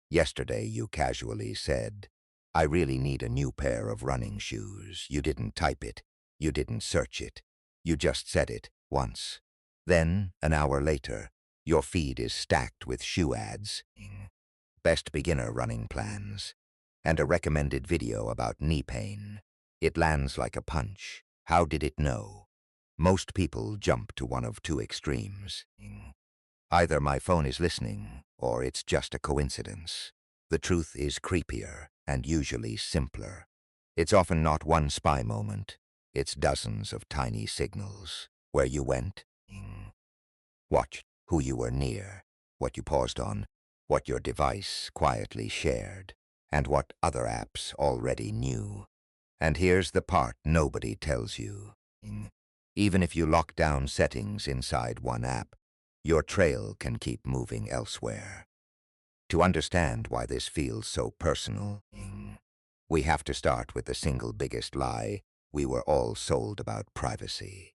Yesterday you casually said, "I really need a new pair of running shoes." You didn't type it. You didn't search it. You just said it once. Then, an hour later, your feed is stacked with shoe ads, best beginner running plans, and a recommended video about knee pain. It lands like a punch. How did it know? Most people jump to one of two extremes. Either my phone is listening, or it's just a coincidence. The truth is creepier and usually simpler. It's often not one spy moment. It's dozens of tiny signals. Where you went, watched, who you were near, what you paused on, what your device quietly shared, and what other apps already knew. And here's the part nobody tells you. Even if you lock down settings inside one app, your trail can keep moving elsewhere. To understand why this feels so personal, we have to start with the single biggest lie we were all sold about privacy.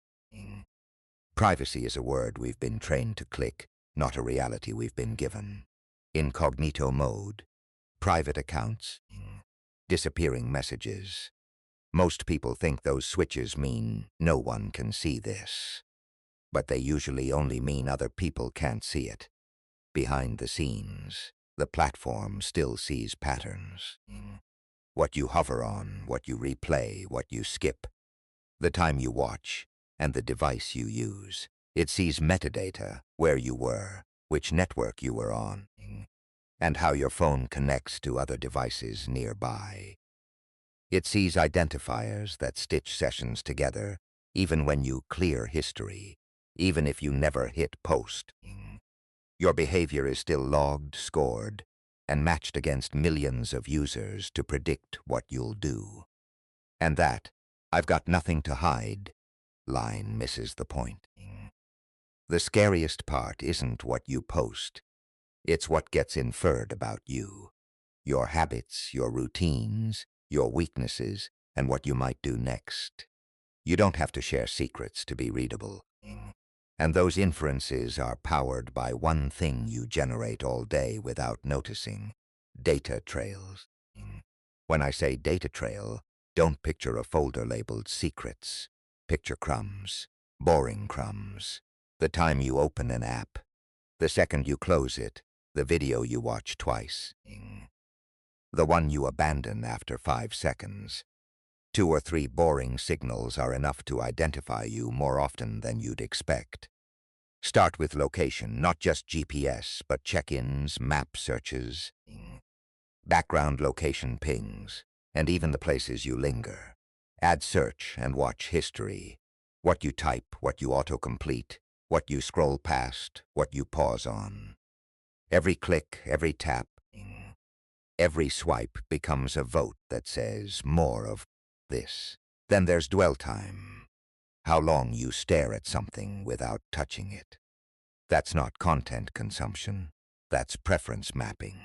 Privacy is a word we've been trained to click, not a reality we've been given. Incognito mode, private accounts, disappearing messages. Most people think those switches mean no one can see this. But they usually only mean other people can't see it. Behind the scenes, the platform still sees patterns. What you hover on, what you replay, what you skip, the time you watch, and the device you use. It sees metadata, where you were, which network you were on, and how your phone connects to other devices nearby. It sees identifiers that stitch sessions together, even when you clear history, even if you never hit post. Your behavior is still logged, scored, and matched against millions of users to predict what you'll do. And that, "I've got nothing to hide," line misses the point. The scariest part isn't what you post. It's what gets inferred about you. Your habits, your routines, your weaknesses, and what you might do next. You don't have to share secrets to be readable. And those inferences are powered by one thing you generate all day without noticing: data trails. When I say data trail, don't picture a folder labeled secrets. Picture crumbs, boring crumbs. The time you open an app, the second you close it, the video you watch twice, the one you abandon after 5 seconds. 2 or 3 boring signals are enough to identify you more often than you'd expect. Start with location, not just GPS, but check-ins, map searches, background location pings, and even the places you linger. Add search and watch history. What you type, what you autocomplete, what you scroll past, what you pause on. Every click, every tap, every swipe becomes a vote that says more of this. Then there's dwell time. How long you stare at something without touching it. That's not content consumption. That's preference mapping.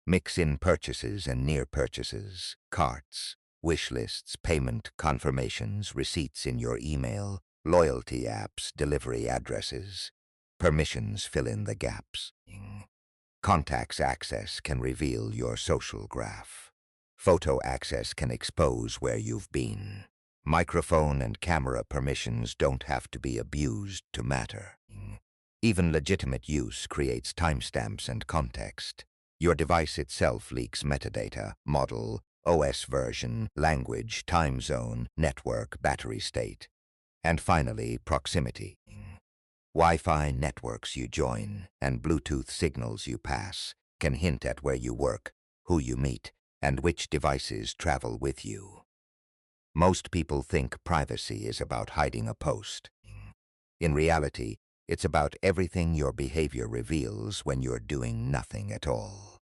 Mix in purchases and near purchases, carts, wish lists, payment confirmations, receipts in your email, loyalty apps, delivery addresses. Permissions fill in the gaps. Contacts access can reveal your social graph. Photo access can expose where you've been. Microphone and camera permissions don't have to be abused to matter. Even legitimate use creates timestamps and context. Your device itself leaks metadata, model, OS version, language, time zone, network, battery state. And finally, proximity. Wi-Fi networks you join and Bluetooth signals you pass can hint at where you work, who you meet, and which devices travel with you. Most people think privacy is about hiding a post. In reality, it's about everything your behavior reveals when you're doing nothing at all.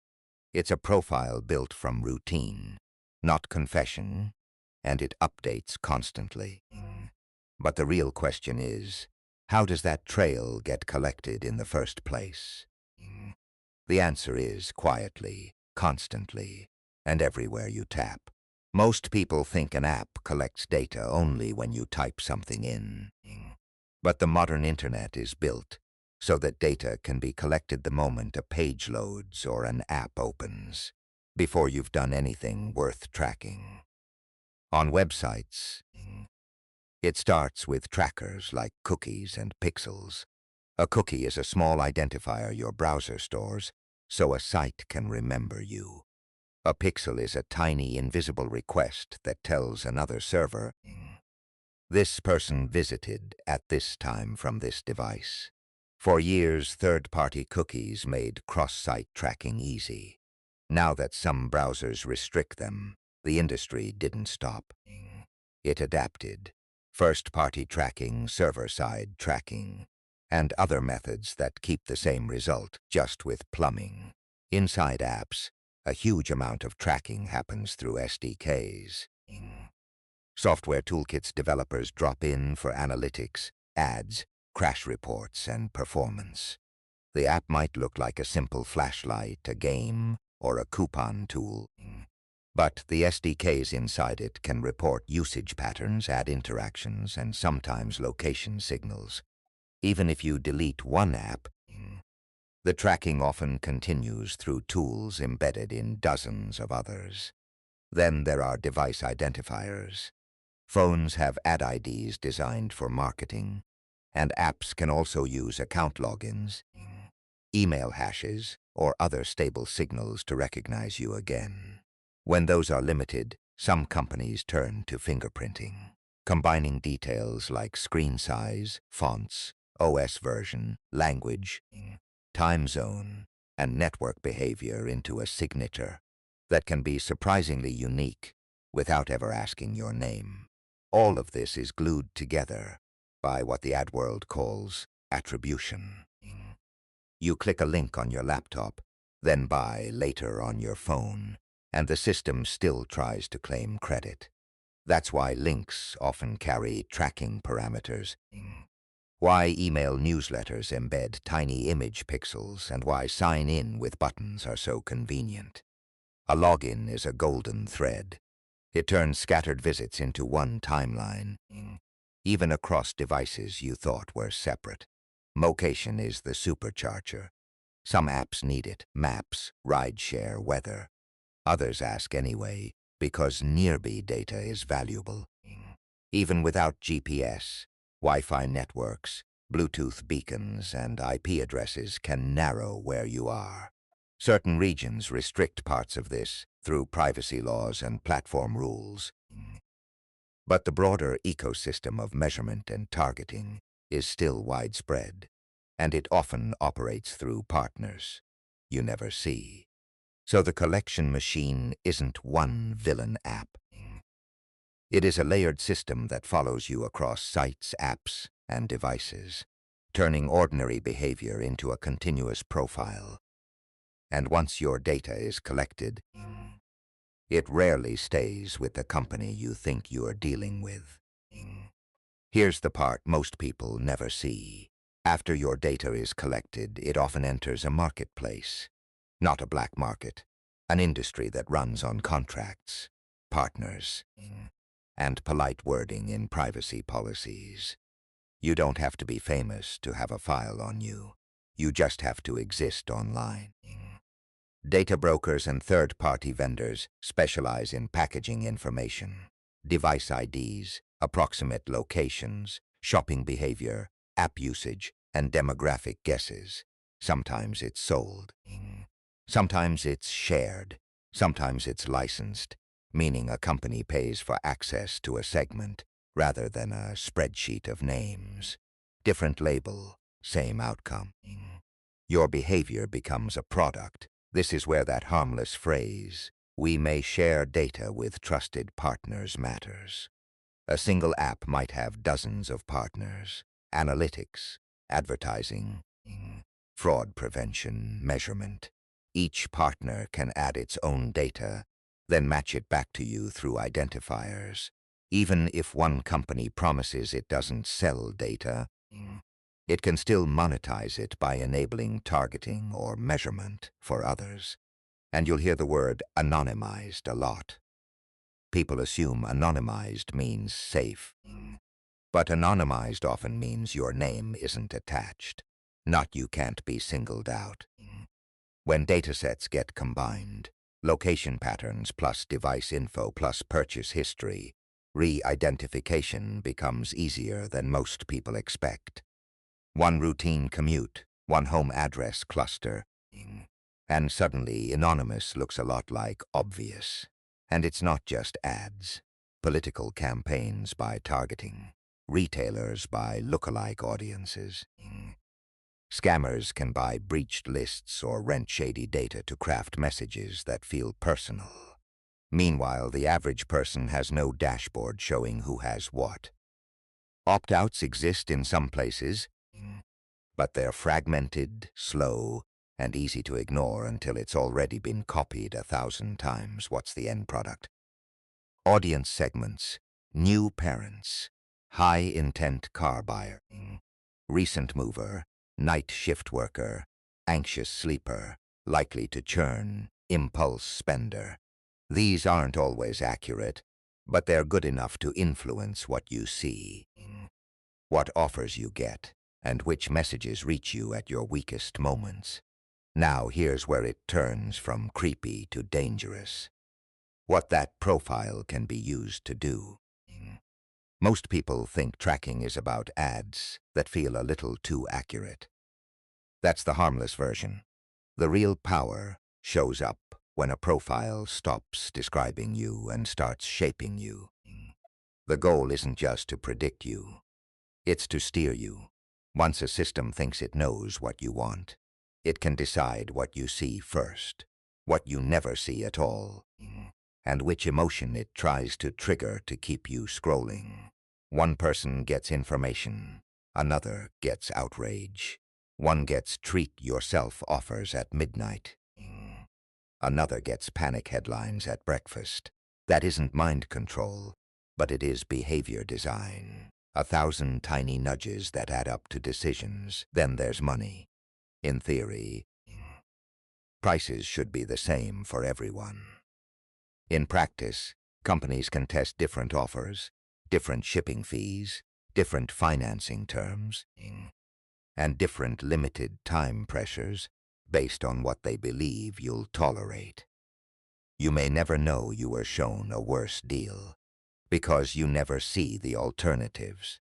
It's a profile built from routine, not confession, and it updates constantly. But the real question is, how does that trail get collected in the first place? The answer is quietly, constantly, and everywhere you tap. Most people think an app collects data only when you type something in. But the modern internet is built so that data can be collected the moment a page loads or an app opens, before you've done anything worth tracking. On websites, it starts with trackers like cookies and pixels. A cookie is a small identifier your browser stores, so a site can remember you. A pixel is a tiny invisible request that tells another server, this person visited at this time from this device. For years, third-party cookies made cross-site tracking easy. Now that some browsers restrict them, the industry didn't stop. It adapted. First-party tracking, server-side tracking, and other methods that keep the same result, just with plumbing. Inside apps, a huge amount of tracking happens through SDKs. Software toolkits developers drop in for analytics, ads, crash reports, and performance. The app might look like a simple flashlight, a game, or a coupon tool, but the SDKs inside it can report usage patterns, ad interactions, and sometimes location signals. Even if you delete one app, the tracking often continues through tools embedded in dozens of others. Then there are device identifiers. Phones have ad IDs designed for marketing, and apps can also use account logins, email hashes, or other stable signals to recognize you again. When those are limited, some companies turn to fingerprinting, combining details like screen size, fonts, OS version, language, time zone, and network behavior into a signature that can be surprisingly unique without ever asking your name. All of this is glued together by what the ad world calls attribution. You click a link on your laptop, then buy later on your phone, and the system still tries to claim credit. That's why links often carry tracking parameters, why email newsletters embed tiny image pixels, and why sign-in with buttons are so convenient. A login is a golden thread. It turns scattered visits into one timeline, even across devices you thought were separate. Location is the supercharger. Some apps need it, maps, rideshare, weather. Others ask anyway, because nearby data is valuable. Even without GPS, Wi-Fi networks, Bluetooth beacons, and IP addresses can narrow where you are. Certain regions restrict parts of this through privacy laws and platform rules. But the broader ecosystem of measurement and targeting is still widespread, and it often operates through partners you never see. So the collection machine isn't one villain app. It is a layered system that follows you across sites, apps, and devices, turning ordinary behavior into a continuous profile. And once your data is collected, it rarely stays with the company you think you're dealing with. Here's the part most people never see. After your data is collected, it often enters a marketplace, not a black market, an industry that runs on contracts, partners, and polite wording in privacy policies. You don't have to be famous to have a file on you. You just have to exist online. Data brokers and third-party vendors specialize in packaging information, device IDs, approximate locations, shopping behavior, app usage, and demographic guesses. Sometimes it's sold. Sometimes it's shared. Sometimes it's licensed, meaning a company pays for access to a segment rather than a spreadsheet of names. Different label, same outcome. Your behavior becomes a product. This is where that harmless phrase, "we may share data with trusted partners," matters. A single app might have dozens of partners, analytics, advertising, fraud prevention, measurement. Each partner can add its own data, then match it back to you through identifiers. Even if one company promises it doesn't sell data, it can still monetize it by enabling targeting or measurement for others. And you'll hear the word anonymized a lot. People assume anonymized means safe, but anonymized often means your name isn't attached. not you can't be singled out. When datasets get combined, location patterns plus device info plus purchase history, re-identification becomes easier than most people expect. One routine commute, one home address cluster, and suddenly anonymous looks a lot like obvious. And it's not just ads. Political campaigns by targeting, retailers by lookalike audiences. Scammers can buy breached lists or rent shady data to craft messages that feel personal. Meanwhile, the average person has no dashboard showing who has what. Opt-outs exist in some places, but they're fragmented, slow, and easy to ignore until it's already been copied 1,000 times. What's the end product? Audience segments, new parents, high-intent car buyer, recent mover, night shift worker, anxious sleeper, likely to churn, impulse spender. These aren't always accurate, but they're good enough to influence what you see, what offers you get, and which messages reach you at your weakest moments. Now here's where it turns from creepy to dangerous. What that profile can be used to do. Most people think tracking is about ads that feel a little too accurate. That's the harmless version. The real power shows up when a profile stops describing you and starts shaping you. The goal isn't just to predict you. It's to steer you. Once a system thinks it knows what you want, it can decide what you see first, what you never see at all, and which emotion it tries to trigger to keep you scrolling. One person gets information, another gets outrage. One gets treat yourself offers at midnight. Another gets panic headlines at breakfast. That isn't mind control, but it is behavior design. 1,000 tiny nudges that add up to decisions. Then there's money. In theory, prices should be the same for everyone. In practice, companies can test different offers, different shipping fees, different financing terms, and different limited time pressures based on what they believe you'll tolerate. You may never know you were shown a worse deal because you never see the alternatives.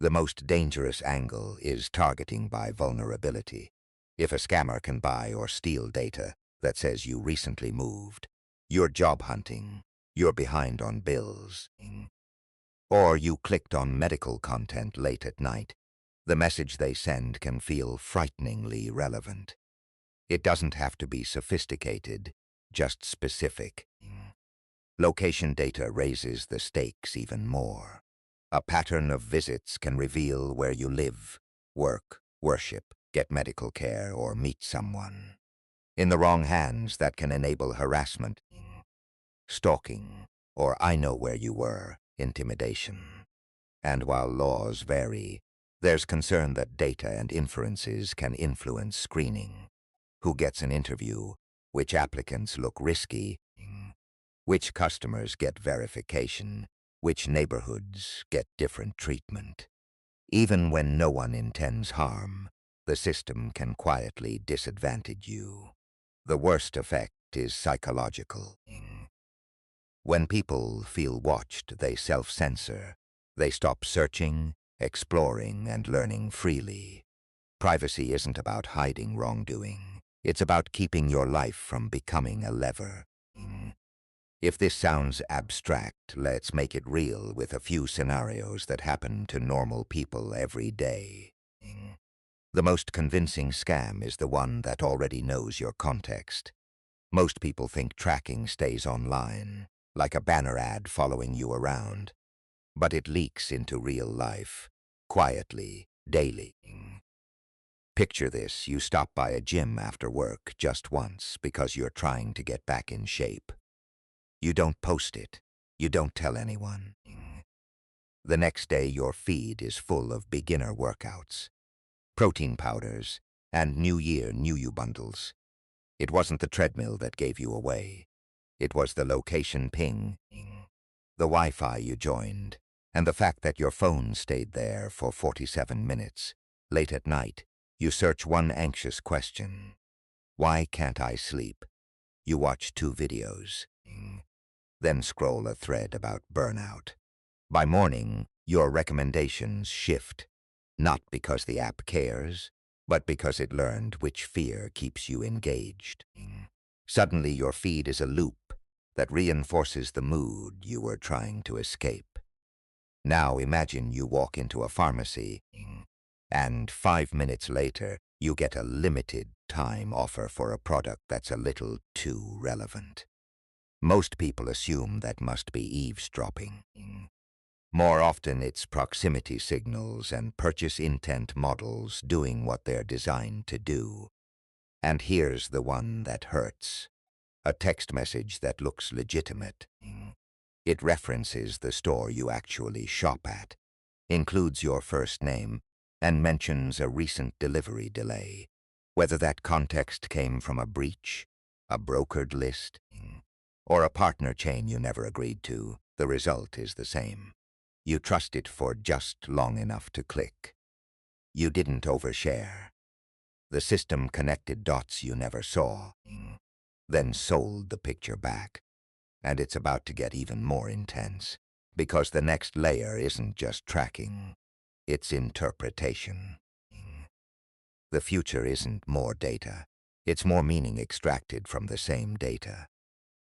The most dangerous angle is targeting by vulnerability. If a scammer can buy or steal data that says you recently moved, you're job hunting, you're behind on bills, or you clicked on medical content late at night, the message they send can feel frighteningly relevant. It doesn't have to be sophisticated, just specific. Location data raises the stakes even more. A pattern of visits can reveal where you live, work, worship, get medical care, or meet someone. In the wrong hands, that can enable harassment, stalking, or I know where you were, intimidation. And while laws vary, there's concern that data and inferences can influence screening. Who gets an interview? Which applicants look risky? Which customers get verification? Which neighborhoods get different treatment? Even when no one intends harm, the system can quietly disadvantage you. The worst effect is psychological. When people feel watched, they self-censor. They stop searching, exploring, and learning freely. Privacy isn't about hiding wrongdoing. It's about keeping your life from becoming a lever. If this sounds abstract, let's make it real with a few scenarios that happen to normal people every day. The most convincing scam is the one that already knows your context. Most people think tracking stays online, like a banner ad following you around. But it leaks into real life, quietly, daily. Picture this: you stop by a gym after work just once because you're trying to get back in shape. You don't post it. You don't tell anyone. The next day, your feed is full of beginner workouts, protein powders, and New Year, New You bundles. It wasn't the treadmill that gave you away. It was the location ping, the Wi-Fi you joined, and the fact that your phone stayed there for 47 minutes, late at night, You search one anxious question. Why can't I sleep? You watch 2 videos. Then scroll a thread about burnout. By morning, your recommendations shift, not because the app cares, but because it learned which fear keeps you engaged. Suddenly, your feed is a loop that reinforces the mood you were trying to escape. Now imagine you walk into a pharmacy, and 5 minutes later, you get a limited time offer for a product that's a little too relevant. Most people assume that must be eavesdropping. More often, it's proximity signals and purchase intent models doing what they're designed to do. And here's the one that hurts. A text message that looks legitimate. It references the store you actually shop at, includes your first name, and mentions a recent delivery delay. Whether that context came from a breach, a brokered list, or a partner chain you never agreed to, the result is the same. You trust it for just long enough to click. You didn't overshare. The system connected dots you never saw, then sold the picture back. And it's about to get even more intense, because the next layer isn't just tracking, it's interpretation. The future isn't more data, it's more meaning extracted from the same data.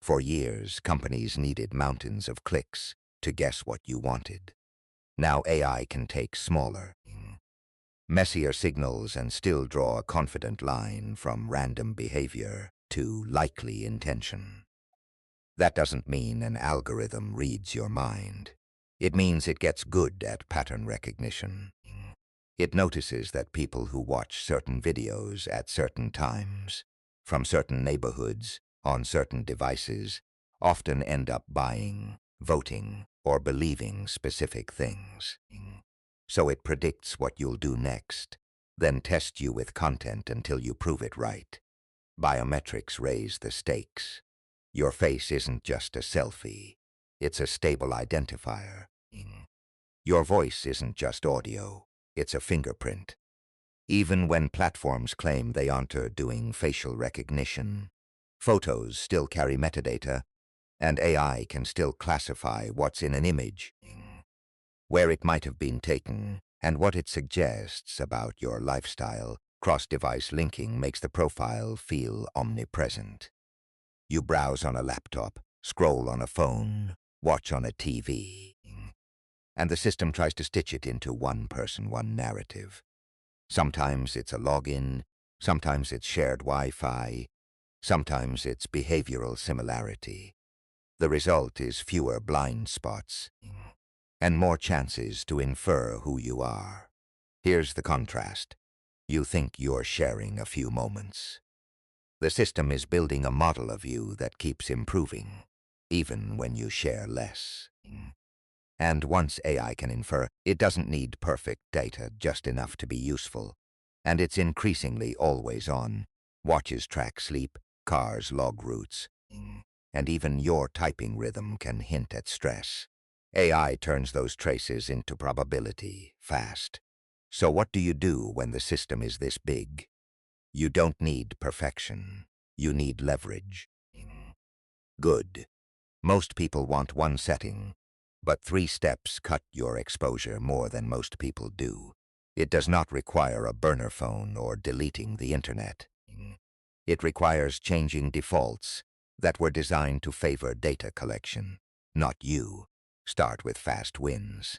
For years, companies needed mountains of clicks to guess what you wanted. Now AI can take smaller, messier signals and still draw a confident line from random behavior to likely intention. That doesn't mean an algorithm reads your mind. It means it gets good at pattern recognition. It notices that people who watch certain videos at certain times, from certain neighborhoods, on certain devices, often end up buying, voting, or believing specific things. So it predicts what you'll do next, then tests you with content until you prove it right. Biometrics raise the stakes. Your face isn't just a selfie, it's a stable identifier. Your voice isn't just audio, it's a fingerprint. Even when platforms claim they aren't doing facial recognition, photos still carry metadata, and AI can still classify what's in an image, where it might have been taken, and what it suggests about your lifestyle. Cross-device linking makes the profile feel omnipresent. You browse on a laptop, scroll on a phone, watch on a TV, and the system tries to stitch it into one person, one narrative. Sometimes it's a login, sometimes it's shared Wi-Fi, sometimes it's behavioral similarity. The result is fewer blind spots and more chances to infer who you are. Here's the contrast. You think you're sharing a few moments. The system is building a model of you that keeps improving, even when you share less. And once AI can infer, it doesn't need perfect data, just enough to be useful. And it's increasingly always on. Watches track sleep, cars log routes, and even your typing rhythm can hint at stress. AI turns those traces into probability fast. So what do you do when the system is this big? You don't need perfection. You need leverage. Good. Most people want one setting, but 3 steps cut your exposure more than most people do. It does not require a burner phone or deleting the internet. It requires changing defaults that were designed to favor data collection, not you. Start with fast wins.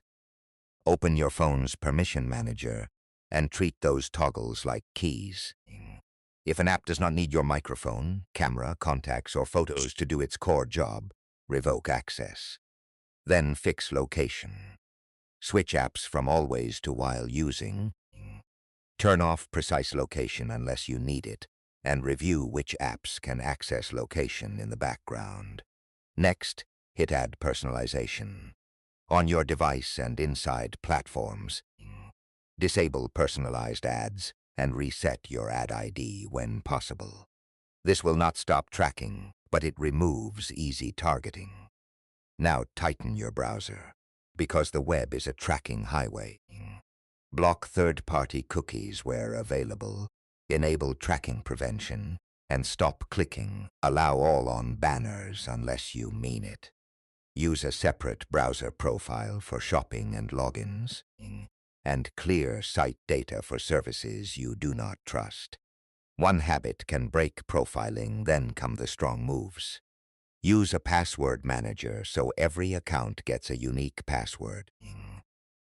Open your phone's permission manager and treat those toggles like keys. If an app does not need your microphone, camera, contacts, or photos to do its core job, revoke access. Then fix location. Switch apps from always to while using. Turn off precise location unless you need it, and review which apps can access location in the background. Next, hit Add Personalization. On your device and inside platforms, disable personalized ads and reset your ad ID when possible. This will not stop tracking, but it removes easy targeting. Now tighten your browser, because the web is a tracking highway. Block third-party cookies where available, enable tracking prevention, and stop clicking. Allow all on banners unless you mean it. Use a separate browser profile for shopping and logins, and clear site data for services you do not trust. One habit can break profiling, then come the strong moves. Use a password manager so every account gets a unique password.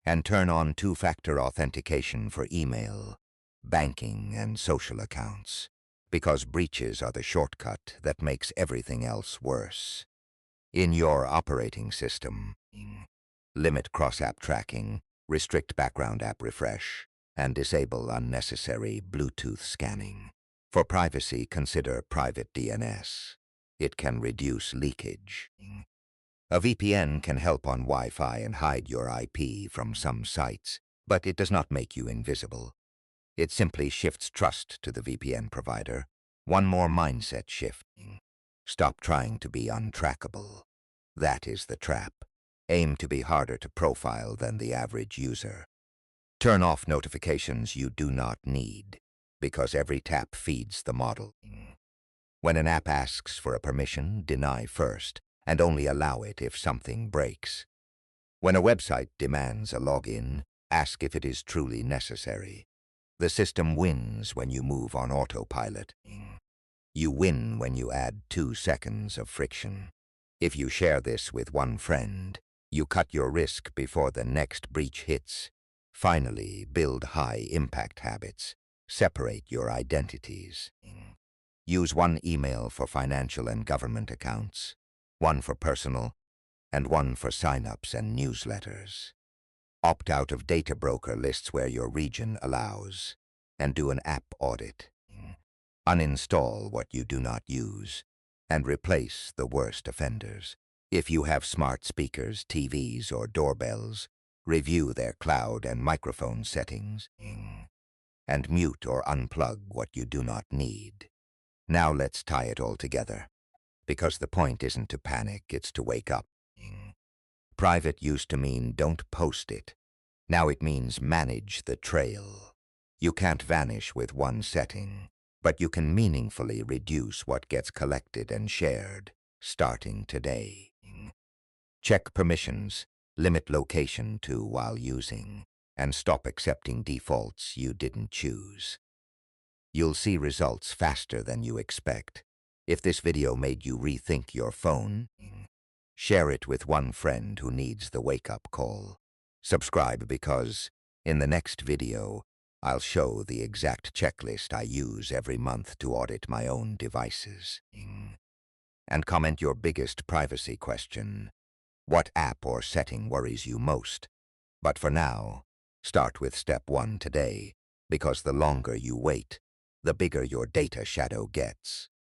And turn on two-factor authentication for email, banking, and social accounts, because breaches are the shortcut that makes everything else worse. In your operating system, limit cross-app tracking, restrict background app refresh, and disable unnecessary Bluetooth scanning. For privacy, consider private DNS. It can reduce leakage. A VPN can help on Wi-Fi and hide your IP from some sites, but it does not make you invisible. It simply shifts trust to the VPN provider. One more mindset shift. Stop trying to be untrackable. That is the trap. Aim to be harder to profile than the average user. Turn off notifications you do not need, because every tap feeds the model. When an app asks for a permission, deny first, and only allow it if something breaks. When a website demands a login, ask if it is truly necessary. The system wins when you move on autopilot. You win when you add 2 seconds of friction. If you share this with one friend, you cut your risk before the next breach hits. Finally, build high-impact habits. Separate your identities. Use one email for financial and government accounts, one for personal, and one for sign-ups and newsletters. Opt out of data broker lists where your region allows, and do an app audit. Uninstall what you do not use, and replace the worst offenders. If you have smart speakers, TVs, or doorbells, review their cloud and microphone settings, and mute or unplug what you do not need. Now let's tie it all together, because the point isn't to panic, it's to wake up. Private used to mean don't post it. Now it means manage the trail. You can't vanish with one setting, but you can meaningfully reduce what gets collected and shared, starting today. Check permissions, limit location to while using, and stop accepting defaults you didn't choose. You'll see results faster than you expect. If this video made you rethink your phone, share it with one friend who needs the wake-up call. Subscribe because, in the next video, I'll show the exact checklist I use every month to audit my own devices. And comment your biggest privacy question. What app or setting worries you most? But for now, start with step 1 today, because the longer you wait, the bigger your data shadow gets.